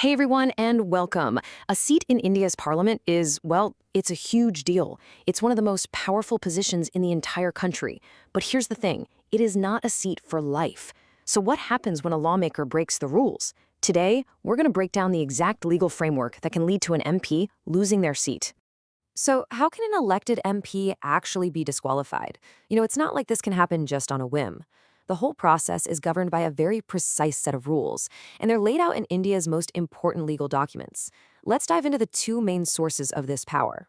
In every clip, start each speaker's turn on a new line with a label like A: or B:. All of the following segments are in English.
A: Hey everyone, and welcome. A seat in India's parliament is, well, it's a huge deal. It's one of the most powerful positions in the entire country. But here's the thing, it is not a seat for life. So what happens when a lawmaker breaks the rules? Today, we're going to break down the exact legal framework that can lead to an MP losing their seat.
B: So, how can an elected MP actually be disqualified? It's not like this can happen just on a whim. The whole process is governed by a very precise set of rules, and they're laid out in India's most important legal documents. Let's dive into the two main sources of this power.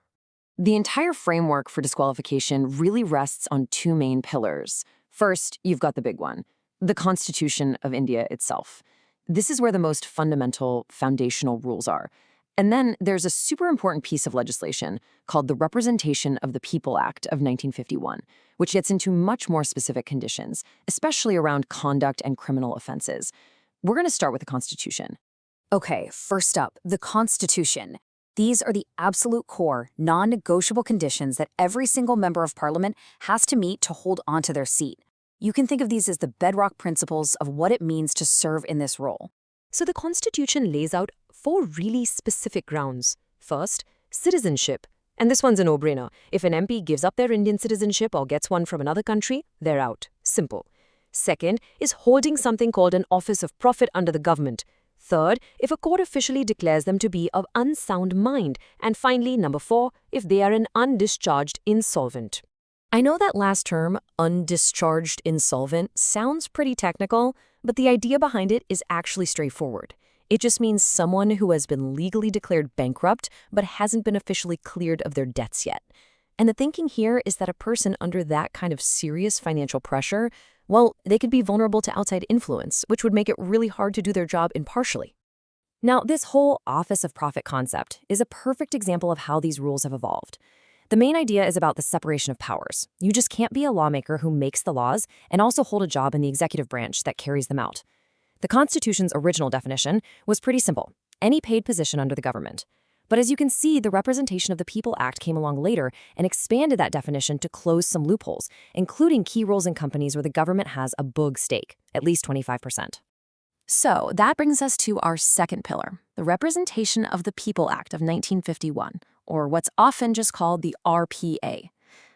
A: The entire framework for disqualification really rests on two main pillars. First, you've got the big one, the Constitution of India itself. This is where the most fundamental, foundational rules are. And then there's a super important piece of legislation called the Representation of the People Act of 1951, which gets into much more specific conditions, especially around conduct and criminal offenses. We're going to start with the Constitution.
C: Okay, first up, the Constitution. These are the absolute core, non-negotiable conditions that every single member of parliament has to meet to hold onto their seat. You can think of these as the bedrock principles of what it means to serve in this role.
B: So, the Constitution lays out four really specific grounds. First, citizenship. And this one's a no-brainer. If an MP gives up their Indian citizenship or gets one from another country, they're out. Simple. Second is holding something called an office of profit under the government. Third, if a court officially declares them to be of unsound mind. And finally, number four, if they are an undischarged insolvent. I know that last term, undischarged insolvent, sounds pretty technical, but the idea behind it is actually straightforward. It just means someone who has been legally declared bankrupt but hasn't been officially cleared of their debts yet. And the thinking here is that a person under that kind of serious financial pressure, well, they could be vulnerable to outside influence, which would make it really hard to do their job impartially. Now, this whole office of profit concept is a perfect example of how these rules have evolved. The main idea is about the separation of powers. You just can't be a lawmaker who makes the laws and also hold a job in the executive branch that carries them out. The Constitution's original definition was pretty simple, any paid position under the government. But as you can see, the Representation of the People Act came along later and expanded that definition to close some loopholes, including key roles in companies where the government has a big stake, at least 25%.
A: So that brings us to our second pillar, the Representation of the People Act of 1951, or what's often just called the RPA.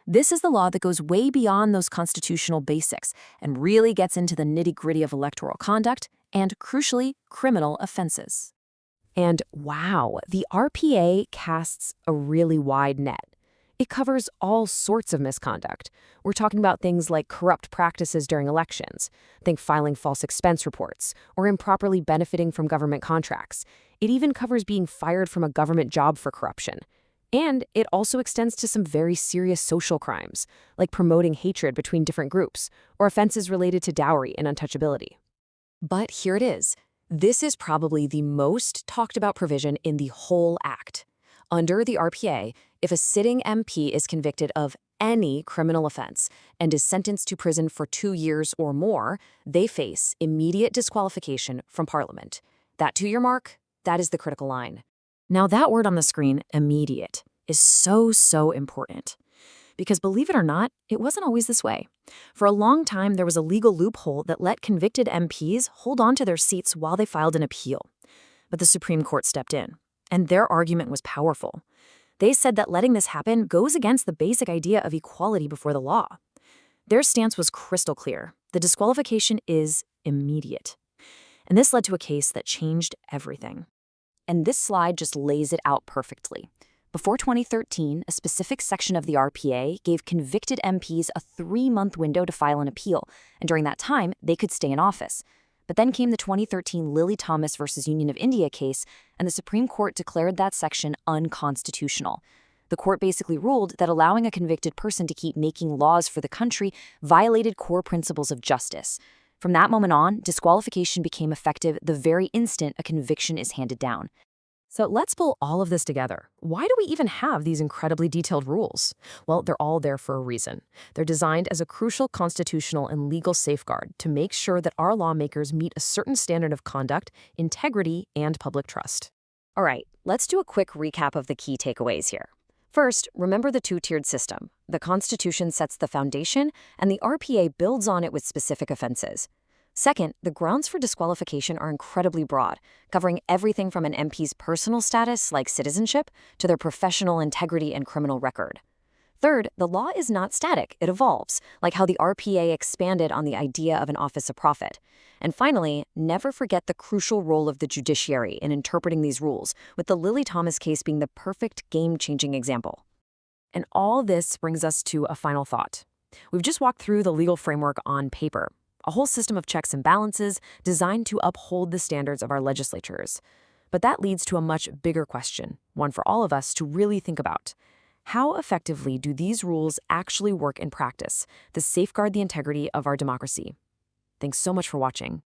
A: This is the law that goes way beyond those constitutional basics and really gets into the nitty-gritty of electoral conduct and, crucially, criminal offenses.
B: And wow, the RPA casts a really wide net. It covers all sorts of misconduct. We're talking about things like corrupt practices during elections, think filing false expense reports, or improperly benefiting from government contracts. It even covers being fired from a government job for corruption. And it also extends to some very serious social crimes, like promoting hatred between different groups, or offenses related to dowry and untouchability. But here it is. This is probably the most talked about provision in the whole Act. Under the RPA, if a sitting MP is convicted of any criminal offense and is sentenced to prison for 2 years or more, they face immediate disqualification from Parliament. That 2-year mark, that is the critical line. Now that word on the screen, immediate, is so important. Because believe it or not, it wasn't always this way. For a long time, there was a legal loophole that let convicted MPs hold on to their seats while they filed an appeal. But the Supreme Court stepped in, and their argument was powerful. They said that letting this happen goes against the basic idea of equality before the law. Their stance was crystal clear. The disqualification is immediate. And this led to a case that changed everything. And this slide just lays it out perfectly. Before 2013, a specific section of the RPA gave convicted MPs a 3-month window to file an appeal, and during that time, they could stay in office. But then came the 2013 Lily Thomas versus Union of India case, and the Supreme Court declared that section unconstitutional. The court basically ruled that allowing a convicted person to keep making laws for the country violated core principles of justice. From that moment on, disqualification became effective the very instant a conviction is handed down. So let's pull all of this together. Why do we even have these incredibly detailed rules? Well, they're all there for a reason. They're designed as a crucial constitutional and legal safeguard to make sure that our lawmakers meet a certain standard of conduct, integrity, and public trust. All right, let's do a quick recap of the key takeaways here. First, remember the two-tiered system. The Constitution sets the foundation, and the RPA builds on it with specific offenses.
C: Second, the grounds for disqualification are incredibly broad, covering everything from an MP's personal status, like citizenship, to their professional integrity and criminal record. Third, the law is not static, it evolves, like how the RPA expanded on the idea of an office of profit. And finally, never forget the crucial role of the judiciary in interpreting these rules, with the Lily Thomas case being the perfect game-changing example.
B: And all this brings us to a final thought. We've just walked through the legal framework on paper, a whole system of checks and balances designed to uphold the standards of our legislatures. But that leads to a much bigger question, one for all of us to really think about. How effectively do these rules actually work in practice to safeguard the integrity of our democracy? Thanks so much for watching.